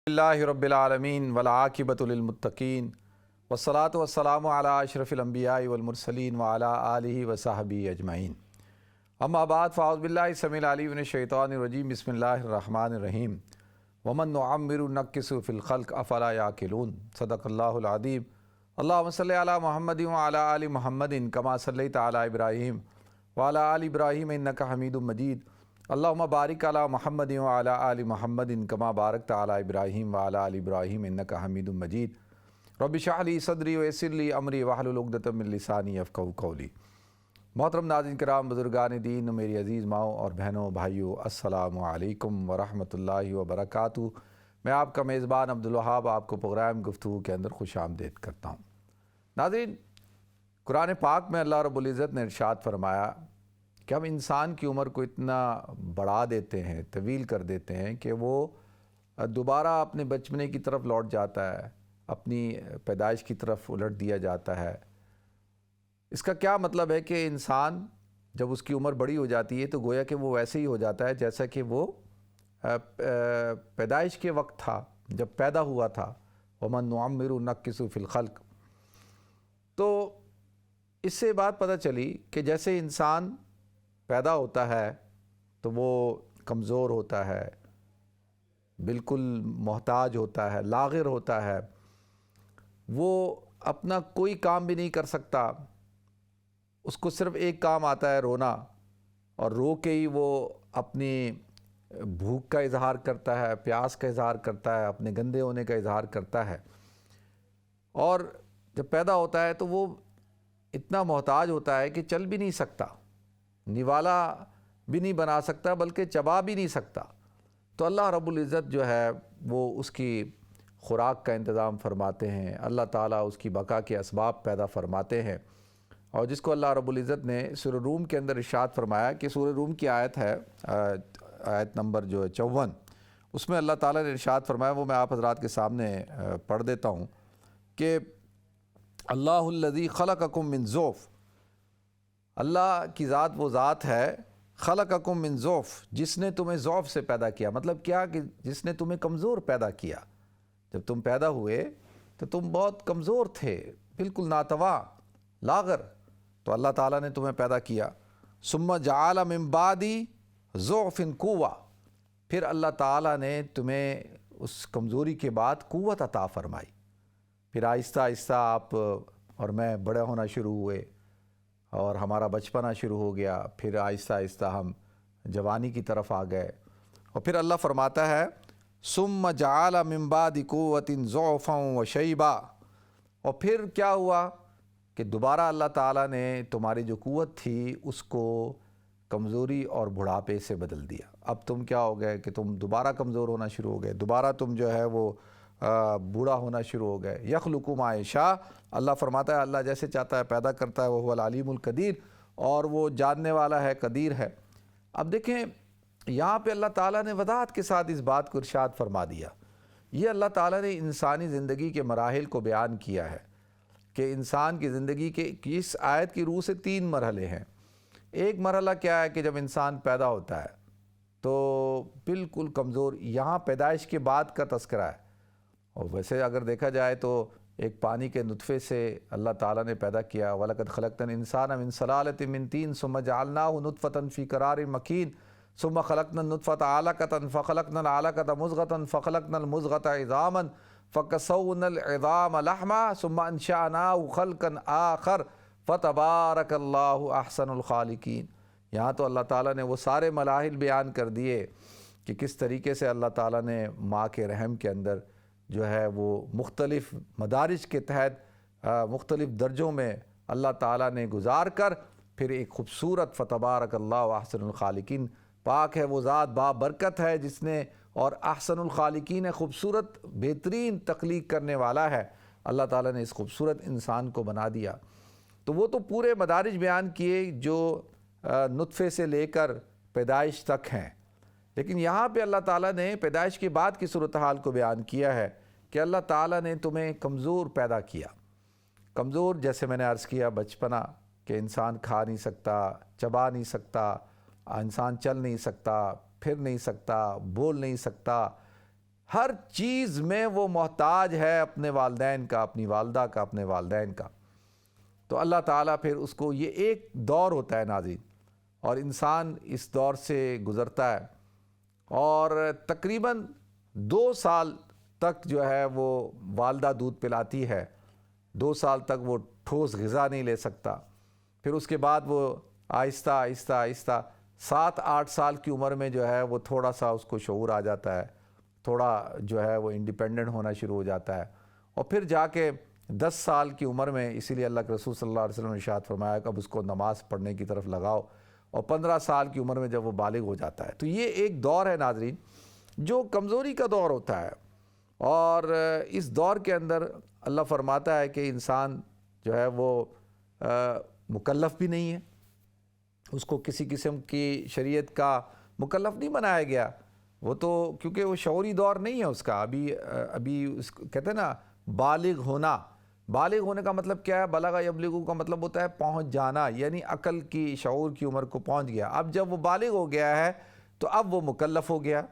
اللہ رب العالمین والعاقبۃ للمتقین والصلاۃ والسلام علی اشرف الانبیاء والمرسلین وعلی آلہ وصحبہ اجمعین، اما بعد فاعوذ باللہ السمیع العلیم من الشیطان الرجیم، بسم اللہ الرحمن الرحیم۔ ومن نعمر ننکس فی الخلق افلا یعقلون، صدق اللہ العظیم۔ اللہم صلی علی محمد وعلی آل محمد کما صلیت علی ابراہیم وعلی آل ابراہیم انک حمید مجید۔ اللہم بارک علی محمد وعلی آل محمد کما بارکت علی ابراہیم وعلی آل ابراہیم انک حمید مجید۔ رب اشرح لی صدری ویسر لی امری واحلل عقدۃ من لسانی یفقہوا قولی۔ محترم ناظرین کرام، بزرگان دین، میری عزیز ماؤں اور بہنوں بھائیوں، السلام علیکم ورحمۃ اللہ وبرکاتہ۔ میں آپ کا میزبان عبدالوہاب آپ کو پروگرام گفتگو کے اندر خوش آمدید کرتا ہوں۔ ناظرین، قرآن پاک میں اللہ رب العزت نے ارشاد فرمایا کہ ہم انسان کی عمر کو اتنا بڑھا دیتے ہیں، طویل کر دیتے ہیں کہ وہ دوبارہ اپنے بچپنے کی طرف لوٹ جاتا ہے، اپنی پیدائش کی طرف الٹ دیا جاتا ہے۔ اس کا کیا مطلب ہے کہ انسان جب اس کی عمر بڑی ہو جاتی ہے تو گویا کہ وہ ویسے ہی ہو جاتا ہے جیسا کہ وہ پیدائش کے وقت تھا، جب پیدا ہوا تھا۔ وَمَن نُعَمِّرُ نَنكِّسُ فِي الْخَلْقِ۔ تو اس سے بات پتہ چلی کہ جیسے انسان پیدا ہوتا ہے تو وہ کمزور ہوتا ہے، بالکل محتاج ہوتا ہے، لاغر ہوتا ہے، وہ اپنا کوئی کام بھی نہیں کر سکتا، اس کو صرف ایک کام آتا ہے، رونا، اور رو کے ہی وہ اپنی بھوک کا اظہار کرتا ہے، پیاس کا اظہار کرتا ہے، اپنے گندے ہونے کا اظہار کرتا ہے۔ اور جب پیدا ہوتا ہے تو وہ اتنا محتاج ہوتا ہے کہ چل بھی نہیں سکتا، نوالا بھی نہیں بنا سکتا، بلکہ چبا بھی نہیں سکتا۔ تو اللہ رب العزت جو ہے وہ اس کی خوراک کا انتظام فرماتے ہیں، اللہ تعالیٰ اس کی بقا کے اسباب پیدا فرماتے ہیں، اور جس کو اللہ رب العزت نے سورہ روم کے اندر ارشاد فرمایا کہ سورہ روم کی آیت ہے، آیت نمبر جو ہے 54، اس میں اللہ تعالیٰ نے ارشاد فرمایا، وہ میں آپ حضرات کے سامنے پڑھ دیتا ہوں کہ اللہ الذی خلقکم من ضعف، اللہ کی ذات وہ ذات ہے، خلقکم من ضعف، جس نے تمہیں ضعف سے پیدا کیا۔ مطلب کیا کہ جس نے تمہیں کمزور پیدا کیا۔ جب تم پیدا ہوئے تو تم بہت کمزور تھے، بالکل ناتواں، لاغر، تو اللہ تعالیٰ نے تمہیں پیدا کیا۔ ثم جعل من بعد ضعف قوة، پھر اللہ تعالیٰ نے تمہیں اس کمزوری کے بعد قوت عطا فرمائی۔ پھر آہستہ آہستہ آپ اور میں بڑے ہونا شروع ہوئے، اور ہمارا بچپنا شروع ہو گیا، پھر آہستہ آہستہ ہم جوانی کی طرف آ گئے، اور پھر اللہ فرماتا ہے ثم جعل من بعد قوة ضعفا وشیبا، اور پھر کیا ہوا کہ دوبارہ اللہ تعالیٰ نے تمہاری جو قوت تھی اس کو کمزوری اور بڑھاپے سے بدل دیا۔ اب تم کیا ہو گئے کہ تم دوبارہ کمزور ہونا شروع ہو گئے، دوبارہ تم جو ہے وہ بوڑھا ہونا شروع ہو گئے۔ یخلق ما یشاء، اللہ فرماتا ہے اللہ جیسے چاہتا ہے پیدا کرتا ہے، وہو العلیم القدیر، اور وہ جاننے والا ہے، قدیر ہے۔ اب دیکھیں یہاں پہ اللہ تعالیٰ نے وضاحت کے ساتھ اس بات کو ارشاد فرما دیا۔ یہ اللہ تعالیٰ نے انسانی زندگی کے مراحل کو بیان کیا ہے کہ انسان کی زندگی کے اس آیت کی روح سے 3 مرحلے ہیں۔ ایک مرحلہ کیا ہے کہ جب انسان پیدا ہوتا ہے تو بالکل کمزور، یہاں پیدائش کے بعد کا تذکرہ ہے، اور ویسے اگر دیکھا جائے تو ایک پانی کے نطفے سے اللہ تعالیٰ نے پیدا کیا۔ وَلَقَدْ خَلَقْنَا الْإِنسَانَ مِنْ صَلَالَةٍ مِنْ طِينٍ ثُمَّ جَعَلْنَاهُ نُطْفَةً فِي قَرَارٍ مَكِينٍ ثُمَّ خَلَقْنَا النُّطْفَةَ عَلَقَةً فَخَلَقْنَا الْعَلَقَةَ مُضْغَةً فَخَلَقْنَا الْمُضْغَةَ عِظَامًا فَكَسَوْنَا الْعِظَامَ لَحْمًا ثُمَّ أَنشَأْنَاهُ خَلْقًا آخَرَ فَتَبَارَكَ اللَّهُ أَحْسَنُ الْخَالِقِينَ۔ یہاں تو اللہ تعالیٰ نے وہ سارے مراحل بیان کر دیے کہ کس طریقے سے اللہ تعالیٰ نے ماں کے رحم کے اندر جو ہے وہ مختلف مدارج کے تحت مختلف درجوں میں اللہ تعالیٰ نے گزار کر پھر ایک خوبصورت فتبارک اللہ احسن الخالقین، پاک ہے وہ ذات بابرکت ہے جس نے، اور احسن الخالقین ہے، خوبصورت بہترین تخلیق کرنے والا ہے، اللہ تعالیٰ نے اس خوبصورت انسان کو بنا دیا۔ تو وہ تو پورے مدارج بیان کیے جو نطفے سے لے کر پیدائش تک ہیں، لیکن یہاں پہ اللہ تعالیٰ نے پیدائش کے بعد کی صورتحال کو بیان کیا ہے کہ اللہ تعالیٰ نے تمہیں کمزور پیدا کیا۔ کمزور جیسے میں نے عرض کیا، بچپنا کہ انسان کھا نہیں سکتا، چبا نہیں سکتا، انسان چل نہیں سکتا، پھر نہیں سکتا، بول نہیں سکتا، ہر چیز میں وہ محتاج ہے اپنے والدین کا، اپنی والدہ کا، اپنے والدین کا۔ تو اللہ تعالیٰ پھر اس کو، یہ ایک دور ہوتا ہے ناظرین، اور انسان اس دور سے گزرتا ہے، اور تقریباً 2 سال تک جو ہے وہ والدہ دودھ پلاتی ہے، 2 سال تک وہ ٹھوس غذا نہیں لے سکتا۔ پھر اس کے بعد وہ آہستہ آہستہ آہستہ 7-8 سال کی عمر میں جو ہے وہ تھوڑا سا اس کو شعور آ جاتا ہے، تھوڑا جو ہے وہ انڈیپینڈنٹ ہونا شروع ہو جاتا ہے، اور پھر جا کے 10 سال کی عمر میں، اسی لیے اللہ کے رسول صلی اللہ علیہ وسلم نے ارشاد فرمایا کہ اب اس کو نماز پڑھنے کی طرف لگاؤ، اور 15 سال کی عمر میں جب وہ بالغ ہو جاتا ہے۔ تو یہ ایک دور ہے ناظرین جو کمزوری کا دور ہوتا ہے، اور اس دور کے اندر اللہ فرماتا ہے کہ انسان جو ہے وہ مکلف بھی نہیں ہے، اس کو کسی قسم کی شریعت کا مکلف نہیں بنایا گیا، وہ تو کیونکہ وہ شعوری دور نہیں ہے اس کا، ابھی اس کو کہتے ہیں نا بالغ ہونا۔ بالغ ہونے کا مطلب کیا ہے؟ بلغ یبلغ کا مطلب ہوتا ہے پہنچ جانا، یعنی عقل کی، شعور کی عمر کو پہنچ گیا۔ اب جب وہ بالغ ہو گیا ہے تو اب وہ مکلف ہو گیا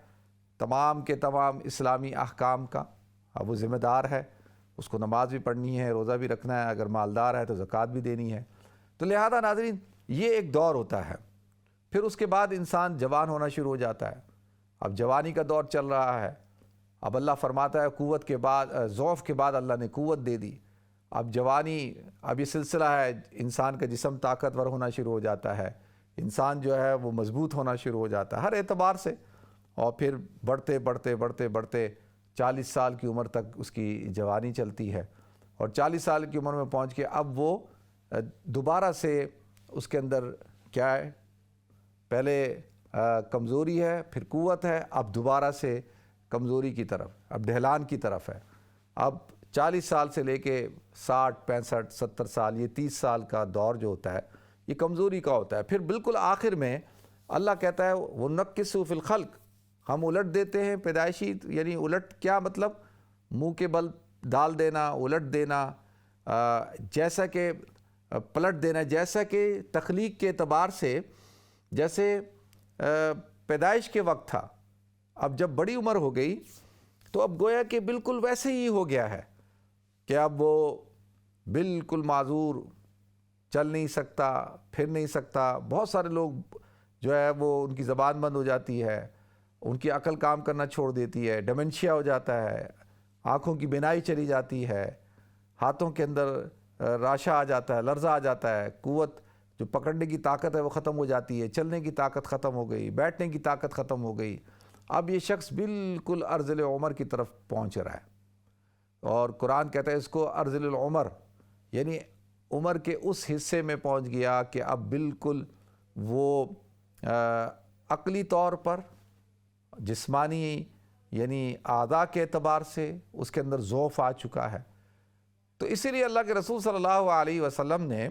تمام کے تمام اسلامی احکام کا، اب وہ ذمہ دار ہے، اس کو نماز بھی پڑھنی ہے، روزہ بھی رکھنا ہے، اگر مالدار ہے تو زکوٰۃ بھی دینی ہے۔ تو لہذا ناظرین یہ ایک دور ہوتا ہے۔ پھر اس کے بعد انسان جوان ہونا شروع ہو جاتا ہے، اب جوانی کا دور چل رہا ہے، اب اللہ فرماتا ہے قوت کے بعد، ضعف کے بعد اللہ نے قوت دے دی، اب جوانی، اب یہ سلسلہ ہے، انسان کا جسم طاقتور ہونا شروع ہو جاتا ہے، انسان جو ہے وہ مضبوط ہونا شروع ہو جاتا ہے ہر اعتبار سے، اور پھر بڑھتے بڑھتے بڑھتے بڑھتے 40 سال کی عمر تک اس کی جوانی چلتی ہے، اور 40 سال کی عمر میں پہنچ کے اب وہ دوبارہ سے اس کے اندر کیا ہے، پہلے کمزوری ہے، پھر قوت ہے، اب دوبارہ سے کمزوری کی طرف، اب ڈھلان کی طرف ہے۔ اب 40 سال سے لے کے 60 65 70 سال، یہ 30 سال کا دور جو ہوتا ہے یہ کمزوری کا ہوتا ہے۔ پھر بالکل آخر میں اللہ کہتا ہے وَنُنَقِّصُ فِي الْخَلْقِ، ہم الٹ دیتے ہیں پیدائشی، یعنی الٹ کیا مطلب؟ منہ کے بل ڈال دینا، الٹ دینا، جیسا کہ پلٹ دینا، جیسا کہ تخلیق کے اعتبار سے جیسے پیدائش کے وقت تھا، اب جب بڑی عمر ہو گئی تو اب گویا کہ بالکل ویسے ہی ہو گیا ہے کہ اب وہ بالکل معذور، چل نہیں سکتا، پھر نہیں سکتا۔ بہت سارے لوگ جو ہے وہ ان کی زبان بند ہو جاتی ہے، ان کی عقل کام کرنا چھوڑ دیتی ہے، ڈیمنشیا ہو جاتا ہے، آنکھوں کی بینائی چلی جاتی ہے، ہاتھوں کے اندر راشا آ جاتا ہے، لرزہ آ جاتا ہے، قوت جو پکڑنے کی طاقت ہے وہ ختم ہو جاتی ہے، چلنے کی طاقت ختم ہو گئی، بیٹھنے کی طاقت ختم ہو گئی۔ اب یہ شخص بالکل ارذل عمر کی طرف پہنچ رہا ہے، اور قرآن کہتا ہے اس کو ارذل العمر، یعنی عمر کے اس حصے میں پہنچ گیا کہ اب بالکل وہ عقلی طور پر، جسمانی یعنی اعضاء کے اعتبار سے اس کے اندر ضعف آ چکا ہے۔ تو اسی لیے اللہ کے رسول صلی اللہ علیہ وسلم نے،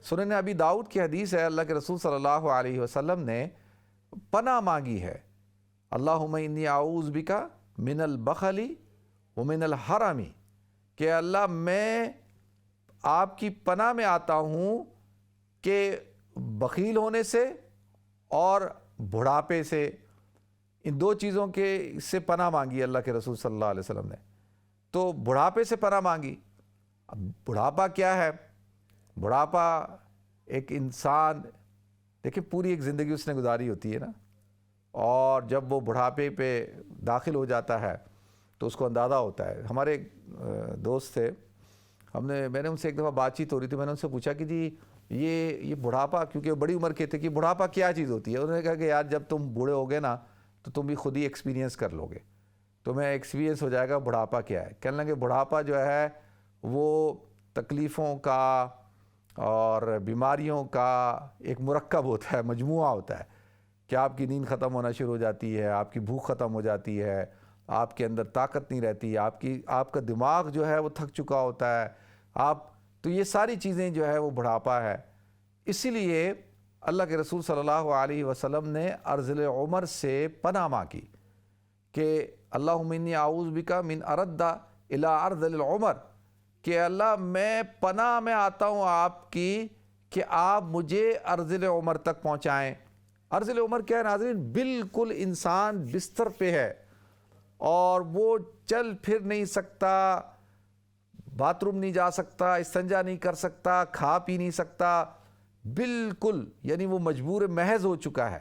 سنن ابی داؤد کی حدیث ہے، اللہ کے رسول صلی اللہ علیہ وسلم نے پناہ مانگی ہے، اللہم انی اعوذ بک من البخل ومن الحرم، کہ اللہ میں آپ کی پناہ میں آتا ہوں کہ بخیل ہونے سے اور بڑھاپے سے، ان 2 چیزوں کے سے پناہ مانگی اللہ کے رسول صلی اللہ علیہ وسلم نے۔ تو بڑھاپے سے پناہ مانگی۔ اب بڑھاپا کیا ہے؟ بڑھاپا ایک انسان، دیکھیں پوری ایک زندگی اس نے گزاری ہوتی ہے نا، اور جب وہ بڑھاپے پہ داخل ہو جاتا ہے تو اس کو اندازہ ہوتا ہے۔ ہمارے ایک دوست تھے، میں نے ان سے ایک دفعہ بات چیت ہو رہی تھی، میں نے ان سے پوچھا کہ جی یہ بڑھاپا، کیونکہ بڑی عمر کے تھے، کہ بڑھاپا کیا چیز ہوتی ہے؟ انہوں نے کہا کہ یار جب تم بوڑھے ہوگے نا تو تم بھی خود ہی ایکسپیرینس کر لو گے، تمہیں ایکسپیرینس ہو جائے گا بڑھاپا کیا ہے۔ کہنے لگے بڑھاپا جو ہے وہ تکلیفوں کا اور بیماریوں کا ایک مرکب ہوتا ہے، مجموعہ ہوتا ہے، کہ آپ کی نیند ختم ہونا شروع ہو جاتی ہے، آپ کی بھوک ختم ہو جاتی ہے، آپ کے اندر طاقت نہیں رہتی، آپ کا دماغ جو ہے وہ تھک چکا ہوتا ہے، تو یہ ساری چیزیں جو ہے وہ بڑھاپا ہے۔ اسی لیے اللہ کے رسول صلی اللہ علیہ وسلم نے ارذل عمر سے پناہ مانگی کہ اللہم انی اعوذ بک من ارد الی ارذل العمر، کہ اللہ میں پناہ میں آتا ہوں آپ کی کہ آپ مجھے ارذل عمر تک پہنچائیں۔ ارذل عمر کیا ہے ناظرین؟ بالکل انسان بستر پہ ہے اور وہ چل پھر نہیں سکتا، باتھ روم نہیں جا سکتا، استنجا نہیں کر سکتا، کھا پی نہیں سکتا، بالکل یعنی وہ مجبور محض ہو چکا ہے،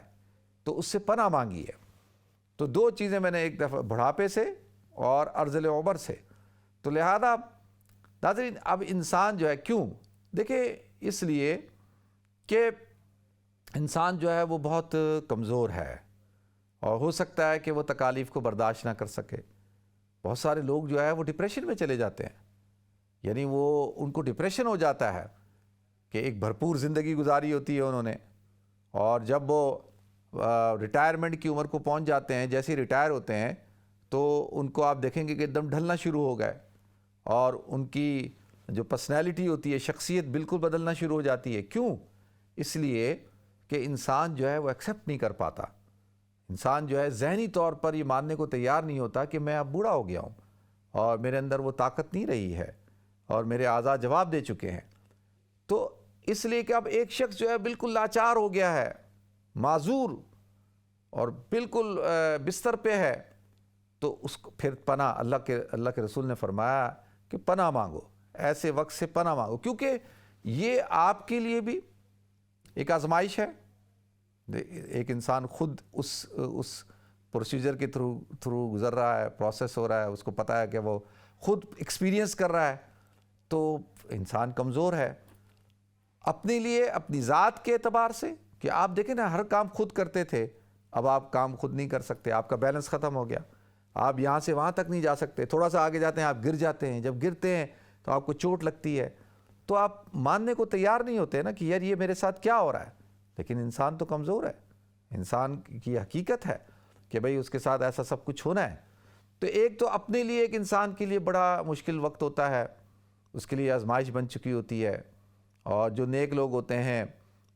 تو اس سے پناہ مانگی ہے۔ تو دو چیزیں میں نے ایک دفعہ بڑھاپے سے اور ارذل عمر سے۔ تو لہذا ناظرین اب انسان جو ہے کیوں، دیکھیں اس لیے کہ انسان جو ہے وہ بہت کمزور ہے اور ہو سکتا ہے کہ وہ تکالیف کو برداشت نہ کر سکے۔ بہت سارے لوگ جو ہے وہ ڈپریشن میں چلے جاتے ہیں، یعنی وہ ان کو ڈپریشن ہو جاتا ہے کہ ایک بھرپور زندگی گزاری ہوتی ہے انہوں نے، اور جب وہ ریٹائرمنٹ کی عمر کو پہنچ جاتے ہیں، جیسے ریٹائر ہوتے ہیں تو ان کو آپ دیکھیں گے کہ ایک دم ڈھلنا شروع ہو گئے، اور ان کی جو پرسنالٹی ہوتی ہے، شخصیت بالکل بدلنا شروع ہو جاتی ہے۔ کیوں؟ اس لیے کہ انسان جو ہے وہ ایکسیپٹ نہیں کر پاتا، انسان جو ہے ذہنی طور پر یہ ماننے کو تیار نہیں ہوتا کہ میں اب بوڑھا ہو گیا ہوں اور میرے اندر وہ طاقت نہیں رہی ہے اور میرے اعضاء جواب دے چکے ہیں۔ تو اس لیے کہ اب ایک شخص جو ہے بالکل لاچار ہو گیا ہے، معذور اور بالکل بستر پہ ہے، تو اس کو پھر پناہ، اللہ کے رسول نے فرمایا کہ پناہ مانگو، ایسے وقت سے پناہ مانگو، کیونکہ یہ آپ کے لیے بھی ایک آزمائش ہے۔ ایک انسان خود اس پروسیجر کے تھرو گزر رہا ہے، پروسیس ہو رہا ہے، اس کو پتہ ہے کہ وہ خود ایکسپیرینس کر رہا ہے، تو انسان کمزور ہے اپنے لیے، اپنی ذات کے اعتبار سے، کہ آپ دیکھیں نا ہر کام خود کرتے تھے، اب آپ کام خود نہیں کر سکتے، آپ کا بیلنس ختم ہو گیا، آپ یہاں سے وہاں تک نہیں جا سکتے، تھوڑا سا آگے جاتے ہیں آپ گر جاتے ہیں، جب گرتے ہیں تو آپ کو چوٹ لگتی ہے، تو آپ ماننے کو تیار نہیں ہوتے نا کہ یار یہ میرے ساتھ کیا ہو رہا ہے۔ لیکن انسان تو کمزور ہے، انسان کی حقیقت ہے کہ بھئی اس کے ساتھ ایسا سب کچھ ہونا ہے۔ تو ایک تو اپنے لیے ایک انسان کے لیے بڑا مشکل وقت ہوتا ہے، اس کے لیے آزمائش بن چکی ہوتی ہے، اور جو نیک لوگ ہوتے ہیں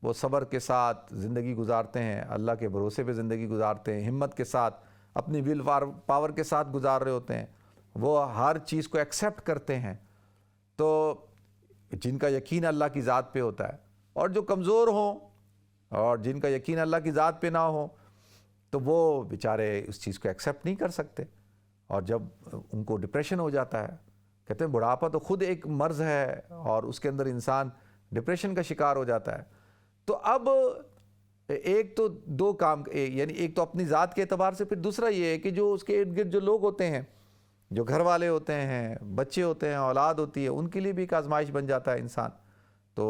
وہ صبر کے ساتھ زندگی گزارتے ہیں، اللہ کے بھروسے پہ زندگی گزارتے ہیں، ہمت کے ساتھ، اپنی ول پاور کے ساتھ گزار رہے ہوتے ہیں، وہ ہر چیز کو ایکسیپٹ کرتے ہیں، تو جن کا یقین اللہ کی ذات پہ ہوتا ہے۔ اور جو کمزور ہوں اور جن کا یقین اللہ کی ذات پہ نہ ہو تو وہ بیچارے اس چیز کو ایکسیپٹ نہیں کر سکتے، اور جب ان کو ڈپریشن ہو جاتا ہے، کہتے ہیں بڑھاپا تو خود ایک مرض ہے اور اس کے اندر انسان ڈپریشن کا شکار ہو جاتا ہے۔ تو اب ایک تو دو کام، یعنی ایک تو اپنی ذات کے اعتبار سے، پھر دوسرا یہ ہے کہ جو اس کے ارد گرد جو لوگ ہوتے ہیں، جو گھر والے ہوتے ہیں، بچے ہوتے ہیں، اولاد ہوتی ہے، ان کے لیے بھی ایک آزمائش بن جاتا ہے انسان۔ تو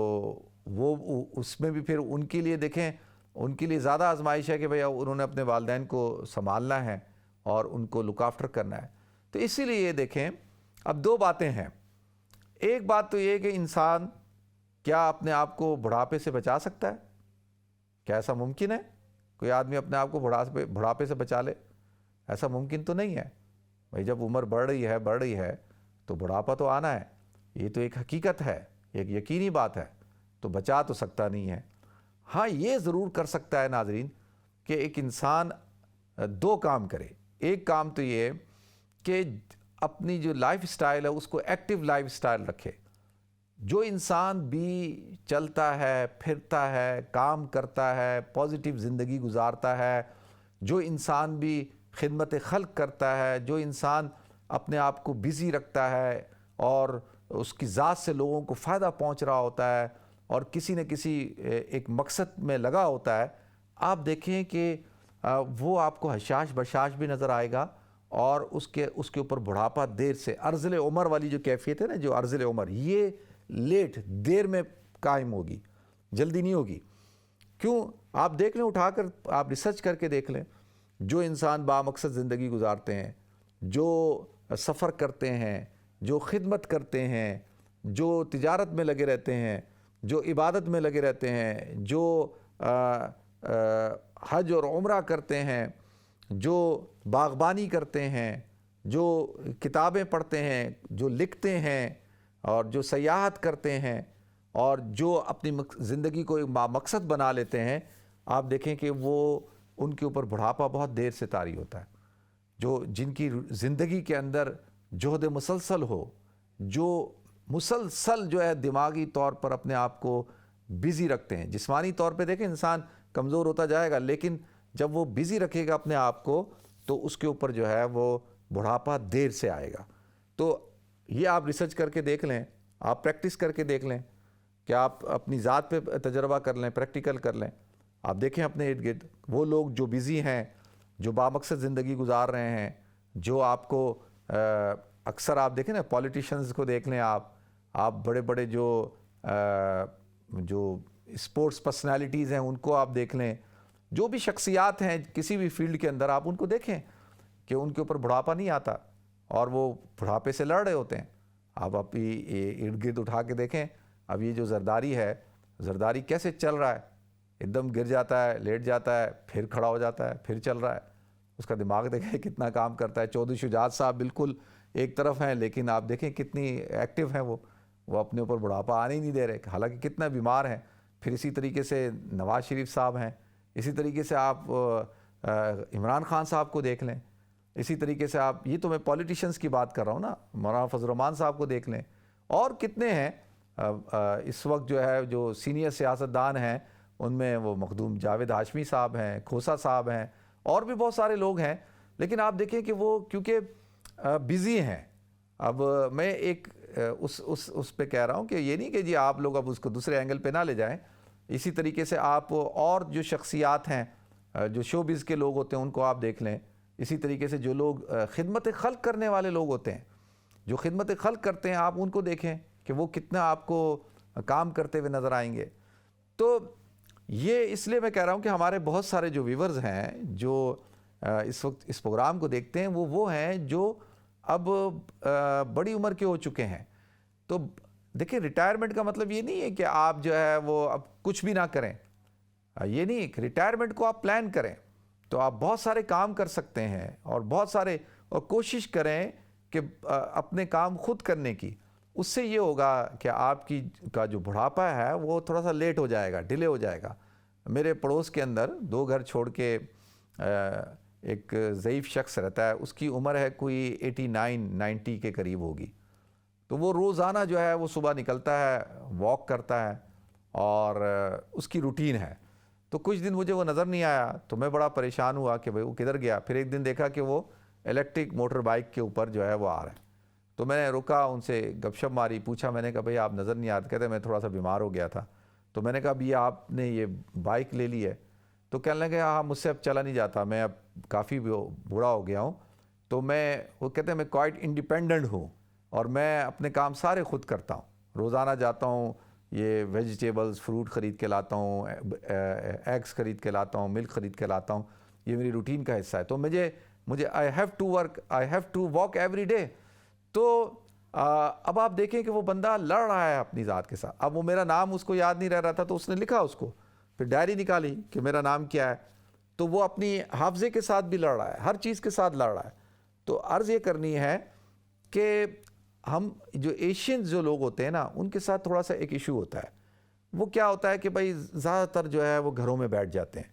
وہ اس میں بھی پھر ان کے لیے دیکھیں، ان کے لیے زیادہ آزمائش ہے کہ بھئی انہوں نے اپنے والدین کو سنبھالنا ہے اور ان کو لک آفٹر کرنا ہے۔ تو اسی لیے یہ دیکھیں اب دو باتیں ہیں، ایک بات تو یہ کہ انسان کیا اپنے آپ کو بڑھاپے سے بچا سکتا ہے؟ کیا ایسا ممکن ہے کوئی آدمی اپنے آپ کو بڑھاپے سے بچا لے؟ ایسا ممکن تو نہیں ہے بھئی، جب عمر بڑھ رہی ہے تو بڑھاپا تو آنا ہے، یہ تو ایک حقیقت ہے، ایک یقینی بات ہے، تو بچا تو سکتا نہیں ہے۔ ہاں یہ ضرور کر سکتا ہے ناظرین کہ ایک انسان دو کام کرے۔ ایک کام تو یہ کہ اپنی جو لائف سٹائل ہے اس کو ایکٹیو لائف سٹائل رکھے۔ جو انسان بھی چلتا ہے، پھرتا ہے، کام کرتا ہے، پازیٹیو زندگی گزارتا ہے، جو انسان بھی خدمت خلق کرتا ہے، جو انسان اپنے آپ کو بزی رکھتا ہے اور اس کی ذات سے لوگوں کو فائدہ پہنچ رہا ہوتا ہے اور کسی نہ کسی ایک مقصد میں لگا ہوتا ہے، آپ دیکھیں کہ وہ آپ کو حشاش بشاش بھی نظر آئے گا، اور اس کے اوپر بڑھاپا دیر سے، ارذل عمر والی جو کیفیت ہے نا، جو ارذل عمر، یہ لیٹ، دیر میں قائم ہوگی، جلدی نہیں ہوگی۔ کیوں؟ آپ دیکھ لیں، اٹھا کر آپ ریسرچ کر کے دیکھ لیں، جو انسان بامقصد زندگی گزارتے ہیں، جو سفر کرتے ہیں، جو خدمت کرتے ہیں، جو تجارت میں لگے رہتے ہیں، جو عبادت میں لگے رہتے ہیں، جو حج اور عمرہ کرتے ہیں، جو باغبانی کرتے ہیں، جو کتابیں پڑھتے ہیں، جو لکھتے ہیں، اور جو سیاحت کرتے ہیں، اور جو اپنی زندگی کو ایک مقصد بنا لیتے ہیں، آپ دیکھیں کہ وہ ان کے اوپر بڑھاپا بہت دیر سے طاری ہوتا ہے۔ جن کی زندگی کے اندر جہد مسلسل ہو، جو مسلسل جو ہے دماغی طور پر اپنے آپ کو بزی رکھتے ہیں۔ جسمانی طور پہ دیکھیں انسان کمزور ہوتا جائے گا، لیکن جب وہ بزی رکھے گا اپنے آپ کو تو اس کے اوپر جو ہے وہ بڑھاپا دیر سے آئے گا. تو یہ آپ ریسرچ کر کے دیکھ لیں, آپ پریکٹس کر کے دیکھ لیں, کہ آپ اپنی ذات پہ تجربہ کر لیں, پریکٹیکل کر لیں. آپ دیکھیں اپنے ارد گرد وہ لوگ جو بیزی ہیں, جو بامقصد زندگی گزار رہے ہیں, جو آپ کو اکثر آپ دیکھیں نا, پولیٹیشنز کو دیکھ لیں, آپ بڑے بڑے جو اسپورٹس پرسنالٹیز ہیں ان کو آپ دیکھ لیں, جو بھی شخصیات ہیں کسی بھی فیلڈ کے اندر, آپ ان کو دیکھیں کہ ان کے اوپر بڑھاپا نہیں آتا اور وہ بڑھاپے سے لڑ رہے ہوتے ہیں. آپ اپنی ارد گرد اٹھا کے دیکھیں, اب یہ جو زرداری ہے, زرداری کیسے چل رہا ہے, ایک دم گر جاتا ہے, لیٹ جاتا ہے, پھر کھڑا ہو جاتا ہے, پھر چل رہا ہے. اس کا دماغ دیکھیں کتنا کام کرتا ہے. چودھری شجاعت صاحب بالکل ایک طرف ہیں, لیکن آپ دیکھیں کتنی ایکٹیو ہیں وہ اپنے اوپر بڑھاپا آنے ہی نہیں دے رہے, حالانکہ کتنا بیمار ہیں. پھر اسی طریقے سے نواز شریف صاحب ہیں, اسی طریقے سے آپ عمران خان صاحب کو دیکھ لیں, اسی طریقے سے آپ, یہ تو میں پولیٹیشنز کی بات کر رہا ہوں نا, مولانا فضل الرحمان صاحب کو دیکھ لیں, اور کتنے ہیں اس وقت جو ہے جو سینئر سیاستدان ہیں, ان میں وہ مخدوم جاوید ہاشمی صاحب ہیں, کھوسا صاحب ہیں, اور بھی بہت سارے لوگ ہیں. لیکن آپ دیکھیں کہ وہ کیونکہ بیزی ہیں. اب میں ایک اس پہ کہہ رہا ہوں کہ یہ نہیں کہ جی آپ لوگ اب اس کو دوسرے اینگل پہ نہ لے جائیں. اسی طریقے سے آپ اور جو شخصیات ہیں, جو شو بیز کے لوگ ہوتے ہیں, ان کو آپ دیکھ لیں. اسی طریقے سے جو لوگ خدمت خلق کرنے والے لوگ ہوتے ہیں, جو خدمت خلق کرتے ہیں, آپ ان کو دیکھیں کہ وہ کتنا آپ کو کام کرتے ہوئے نظر آئیں گے. تو یہ اس لیے میں کہہ رہا ہوں کہ ہمارے بہت سارے جو ویورز ہیں جو اس وقت اس پروگرام کو دیکھتے ہیں, وہ ہیں جو اب بڑی عمر کے ہو چکے ہیں. تو دیکھیں, ریٹائرمنٹ کا مطلب یہ نہیں ہے کہ آپ جو ہے وہ اب کچھ بھی نہ کریں. یہ نہیں, ریٹائرمنٹ کو آپ پلان کریں تو آپ بہت سارے کام کر سکتے ہیں, اور بہت سارے, اور کوشش کریں کہ اپنے کام خود کرنے کی. اس سے یہ ہوگا کہ آپ کا جو بڑھاپا ہے وہ تھوڑا سا لیٹ ہو جائے گا, ڈیلے ہو جائے گا. میرے پڑوس کے اندر 2 گھر چھوڑ کے ایک ضعیف شخص رہتا ہے, اس کی عمر ہے کوئی 89-90 کے قریب ہوگی. تو وہ روزانہ جو ہے وہ صبح نکلتا ہے, واک کرتا ہے, اور اس کی روٹین ہے. تو کچھ دن مجھے وہ نظر نہیں آیا, تو میں بڑا پریشان ہوا کہ بھئی وہ کدھر گیا. پھر ایک دن دیکھا کہ وہ الیکٹرک موٹر بائک کے اوپر جو ہے وہ آ رہا ہے. تو میں نے رکا, ان سے گپ شپ ماری, پوچھا, میں نے کہا بھئی آپ نظر نہیں آتے. کہتے میں تھوڑا سا بیمار ہو گیا تھا. تو میں نے کہا ابھی آپ نے یہ بائک لے لی ہے؟ تو کہنے لگے ہاں مجھ سے اب چلا نہیں جاتا, میں اب کافی بوڑھا ہو گیا ہوں. تو وہ کہتے ہیں میں کوائٹ انڈیپینڈنٹ ہوں, اور میں اپنے کام سارے خود کرتا ہوں. روزانہ جاتا ہوں, یہ ویجیٹیبلز فروٹ خرید کے لاتا ہوں, ایگز خرید کے لاتا ہوں, ملک خرید کے لاتا ہوں. یہ میری روٹین کا حصہ ہے. تو مجھے I have to walk every day. تو اب آپ دیکھیں کہ وہ بندہ لڑ رہا ہے اپنی ذات کے ساتھ. اب وہ میرا نام اس کو یاد نہیں رہ رہا تھا, تو اس نے لکھا اس کو, پھر ڈائری نکالی کہ میرا نام کیا ہے. تو وہ اپنی حافظے کے ساتھ بھی لڑ رہا ہے, ہر چیز کے ساتھ لڑ رہا ہے. تو عرض یہ کرنی ہے کہ ہم جو ایشینز جو لوگ ہوتے ہیں نا, ان کے ساتھ تھوڑا سا ایک ایشو ہوتا ہے. وہ کیا ہوتا ہے کہ بھائی زیادہ تر جو ہے وہ گھروں میں بیٹھ جاتے ہیں.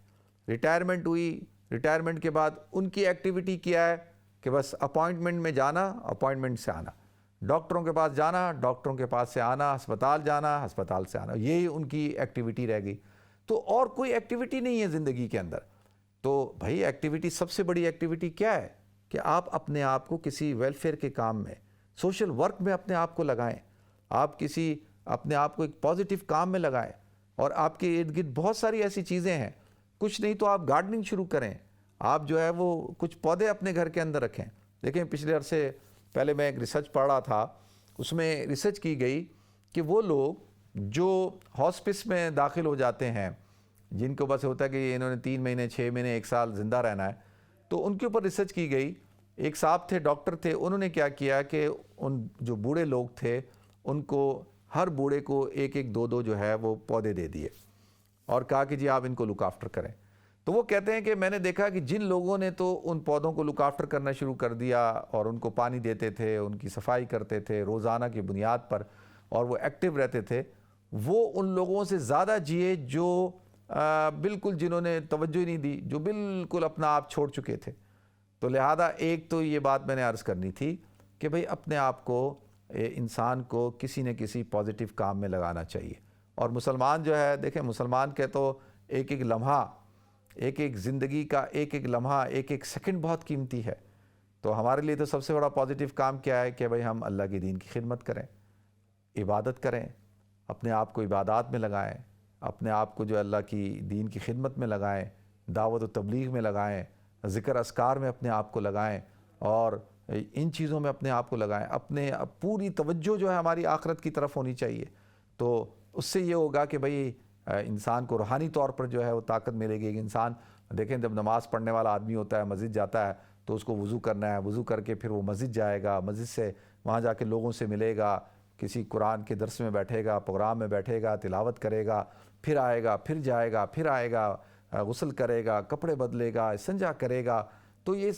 ریٹائرمنٹ ہوئی, ریٹائرمنٹ کے بعد ان کی ایکٹیویٹی کیا ہے کہ بس اپوائنٹمنٹ میں جانا, اپوائنٹمنٹ سے آنا, ڈاکٹروں کے پاس جانا, ڈاکٹروں کے پاس سے آنا, ہسپتال جانا, ہسپتال سے آنا. یہی ان کی ایکٹیویٹی رہ گئی. تو اور کوئی ایکٹیویٹی نہیں ہے زندگی کے اندر. تو بھائی ایکٹیویٹی, سب سے بڑی ایکٹیویٹی کیا ہے کہ آپ اپنے آپ کو کسی ویلفیئر کے کام میں, سوشل ورک میں اپنے آپ کو لگائیں. آپ کسی اپنے آپ کو ایک پازیٹیو کام میں لگائیں. اور آپ کے ارد گرد بہت ساری ایسی چیزیں ہیں. کچھ نہیں تو آپ گارڈننگ شروع کریں. آپ جو ہے وہ کچھ پودے اپنے گھر کے اندر رکھیں. دیکھیں پچھلے عرصے پہلے میں ایک ریسرچ پڑھ رہا تھا, اس میں ریسرچ کی گئی کہ وہ لوگ جو ہاسپس میں داخل ہو جاتے ہیں, جن کو بس ہوتا ہے کہ انہوں نے 3 مہینے 6 مہینے 1 سال زندہ رہنا ہے, تو ان کے اوپر ریسرچ کی گئی. ایک صاحب تھے, ڈاکٹر تھے, انہوں نے کیا کیا کہ ان جو بوڑھے لوگ تھے ان کو, ہر بوڑھے کو 1-1 2-2 جو ہے وہ پودے دے دیے, اور کہا کہ جی آپ ان کو لک آفٹر کریں. تو وہ کہتے ہیں کہ میں نے دیکھا کہ جن لوگوں نے تو ان پودوں کو لک آفٹر کرنا شروع کر دیا, اور ان کو پانی دیتے تھے, ان کی صفائی کرتے تھے روزانہ کی بنیاد پر, اور وہ ایکٹیو رہتے تھے, وہ ان لوگوں سے زیادہ جیے جو بالکل, جنہوں نے توجہ ہی نہیں دی, جو بالکل اپنا آپ چھوڑ چکے تھے. تو لہذا ایک تو یہ بات میں نے عرض کرنی تھی کہ بھئی اپنے آپ کو, انسان کو کسی نہ کسی پازیٹیو کام میں لگانا چاہیے. اور مسلمان جو ہے, دیکھیں مسلمان کے تو ایک لمحہ, ایک زندگی کا ایک لمحہ, ایک سیکنڈ بہت قیمتی ہے. تو ہمارے لیے تو سب سے بڑا پازیٹیو کام کیا ہے کہ بھئی ہم اللہ کی دین کی خدمت کریں، عبادت کریں، اپنے آپ کو عبادات میں لگائیں، اپنے آپ کو جو اللہ کی دین کی خدمت میں لگائیں، دعوت و تبلیغ میں لگائیں، ذکر اذکار میں اپنے آپ کو لگائیں، اور ان چیزوں میں اپنے آپ کو لگائیں. اپنے پوری توجہ جو ہے ہماری آخرت کی طرف ہونی چاہیے. تو اس سے یہ ہوگا کہ بھئی انسان کو روحانی طور پر جو ہے وہ طاقت ملے گی. کہ انسان دیکھیں جب نماز پڑھنے والا آدمی ہوتا ہے، مسجد جاتا ہے تو اس کو وضو کرنا ہے، وضو کر کے پھر وہ مسجد جائے گا، مسجد سے وہاں جا کے لوگوں سے ملے گا، کسی قرآن کے درس میں بیٹھے گا، پروگرام میں بیٹھے گا، تلاوت کرے گا، پھر آئے گا، پھر جائے گا، پھر آئے گا، غسل کرے گا، کپڑے بدلے گا، استنجا کرے گا. تو یہ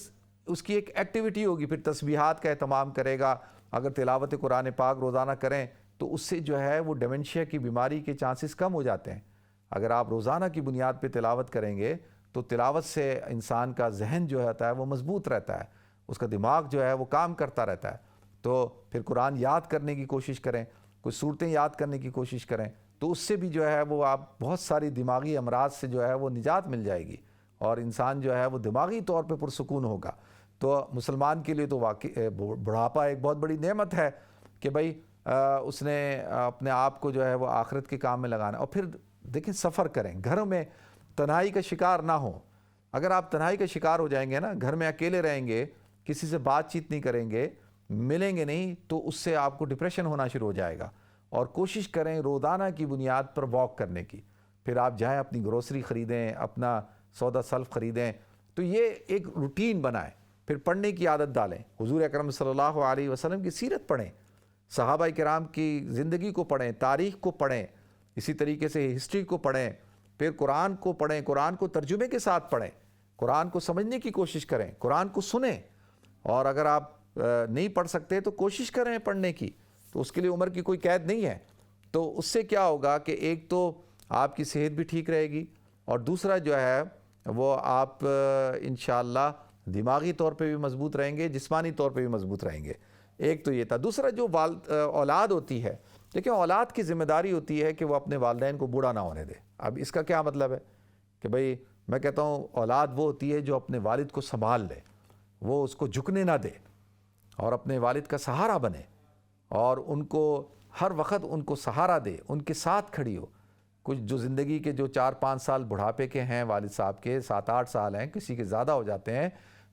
اس کی ایک ایکٹیویٹی ہوگی. پھر تسبیحات کا اہتمام کرے گا. اگر تلاوت قرآن پاک روزانہ کریں تو اس سے جو ہے وہ ڈیمنشیا کی بیماری کے چانسز کم ہو جاتے ہیں. اگر آپ روزانہ کی بنیاد پہ تلاوت کریں گے تو تلاوت سے انسان کا ذہن جو ہوتا ہے وہ مضبوط رہتا ہے، اس کا دماغ جو ہے وہ کام کرتا رہتا ہے. تو پھر قرآن یاد کرنے کی کوشش کریں، کچھ صورتیں یاد کرنے کی کوشش کریں، تو اس سے بھی جو ہے وہ آپ بہت ساری دماغی امراض سے جو ہے وہ نجات مل جائے گی، اور انسان جو ہے وہ دماغی طور پہ پرسکون ہوگا. تو مسلمان کے لیے تو واقعی بڑھاپا ایک بہت بڑی نعمت ہے کہ بھئی اس نے اپنے آپ کو جو ہے وہ آخرت کے کام میں لگانا. اور پھر دیکھیں سفر کریں، گھروں میں تنہائی کا شکار نہ ہوں. اگر آپ تنہائی کا شکار ہو جائیں گے نا، گھر میں اکیلے رہیں گے، کسی سے بات چیت نہیں کریں گے، ملیں گے نہیں، تو اس سے آپ کو ڈپریشن ہونا شروع ہو جائے گا. اور کوشش کریں روزانہ کی بنیاد پر واک کرنے کی. پھر آپ جائیں اپنی گروسری خریدیں، اپنا سودا سلف خریدیں. تو یہ ایک روٹین بنائیں. پھر پڑھنے کی عادت ڈالیں. حضور اکرم صلی اللہ علیہ وسلم کی سیرت پڑھیں، صحابہ کرام کی زندگی کو پڑھیں، تاریخ کو پڑھیں، اسی طریقے سے ہسٹری کو پڑھیں. پھر قرآن کو پڑھیں، قرآن کو ترجمے کے ساتھ پڑھیں، قرآن کو سمجھنے کی کوشش کریں، قرآن کو سنیں. اور اگر آپ نہیں پڑھ سکتے تو کوشش کریں پڑھنے کی. تو اس کے لیے عمر کی کوئی قید نہیں ہے. تو اس سے کیا ہوگا کہ ایک تو آپ کی صحت بھی ٹھیک رہے گی، اور دوسرا جو ہے وہ آپ انشاءاللہ دماغی طور پہ بھی مضبوط رہیں گے، جسمانی طور پہ بھی مضبوط رہیں گے. ایک تو یہ تھا. دوسرا جو اولاد ہوتی ہے، دیکھیں اولاد کی ذمہ داری ہوتی ہے کہ وہ اپنے والدین کو بوڑھا نہ ہونے دے. اب اس کا کیا مطلب ہے کہ بھئی میں کہتا ہوں اولاد وہ ہوتی ہے جو اپنے والد کو سنبھال لے، وہ اس کو جھکنے نہ دے، اور اپنے والد کا سہارا بنے، اور ان کو ہر وقت ان کو سہارا دے، ان کے ساتھ کھڑی ہو. کچھ جو زندگی کے جو 4-5 سال بڑھاپے کے ہیں والد صاحب کے، 7-8 سال ہیں، کسی کے زیادہ ہو جاتے ہیں،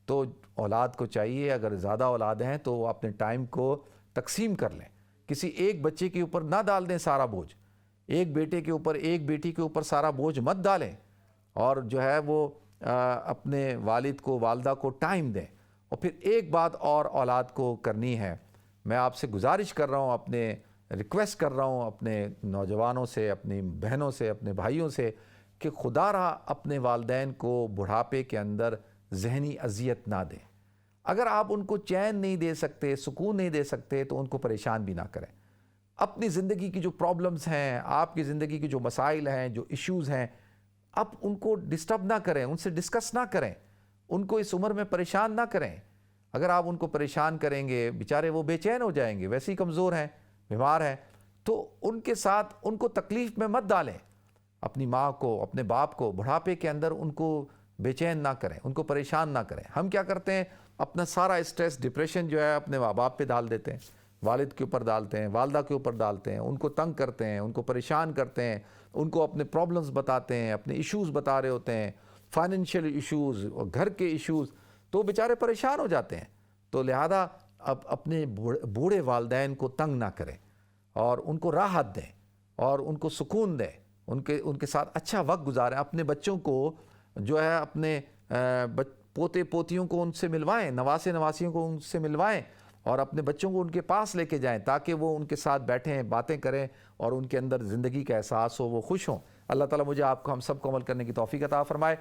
تو اولاد کو چاہیے اگر زیادہ اولاد ہیں تو وہ اپنے ٹائم کو تقسیم کر لیں. کسی ایک بچے کے اوپر نہ ڈال دیں سارا بوجھ، ایک بیٹے کے اوپر، ایک بیٹی کے اوپر سارا بوجھ مت ڈالیں، اور جو ہے وہ اپنے والد کو، والدہ کو ٹائم دیں. اور پھر ایک بات اور اولاد کو کرنی ہے، میں آپ سے گزارش کر رہا ہوں، اپنے ریکویسٹ کر رہا ہوں اپنے نوجوانوں سے، اپنی بہنوں سے، اپنے بھائیوں سے، کہ خدا را اپنے والدین کو بڑھاپے کے اندر ذہنی اذیت نہ دیں. اگر آپ ان کو چین نہیں دے سکتے، سکون نہیں دے سکتے، تو ان کو پریشان بھی نہ کریں. اپنی زندگی کی جو پرابلمز ہیں، آپ کی زندگی کی جو مسائل ہیں، جو ایشوز ہیں، اب ان کو ڈسٹرب نہ کریں، ان سے ڈسکس نہ کریں، ان کو اس عمر میں پریشان نہ کریں. اگر آپ ان کو پریشان کریں گے، بیچارے وہ بے چین ہو جائیں گے، ویسے ہی کمزور ہیں، بیمار ہیں. تو ان کے ساتھ ان کو تکلیف میں مت ڈالیں. اپنی ماں کو، اپنے باپ کو بڑھاپے کے اندر ان کو بے چین نہ کریں، ان کو پریشان نہ کریں. ہم کیا کرتے ہیں، اپنا سارا اسٹریس، ڈپریشن جو ہے اپنے ماں باپ پہ ڈال دیتے ہیں، والد کے اوپر ڈالتے ہیں، والدہ کے اوپر ڈالتے ہیں، ان کو تنگ کرتے ہیں، ان کو پریشان کرتے ہیں، ان کو اپنے پرابلمز بتاتے ہیں، اپنے ایشوز بتا رہے ہوتے ہیں، فائنینشیل ایشوز اور گھر کے ایشوز. تو بیچارے پریشان ہو جاتے ہیں. تو لہذا اب اپنے بوڑھے والدین کو تنگ نہ کریں، اور ان کو راحت دیں، اور ان کو سکون دیں، ان کے ساتھ اچھا وقت گزاریں. اپنے بچوں کو جو ہے، اپنے پوتے پوتیوں کو ان سے ملوائیں، نواسے نواسیوں کو ان سے ملوائیں، اور اپنے بچوں کو ان کے پاس لے کے جائیں تاکہ وہ ان کے ساتھ بیٹھیں، باتیں کریں، اور ان کے اندر زندگی کا احساس ہو، وہ خوش ہوں. اللہ تعالیٰ مجھے آپ کو، ہم سب کو عمل کرنے کی توفیق عطا فرمائے.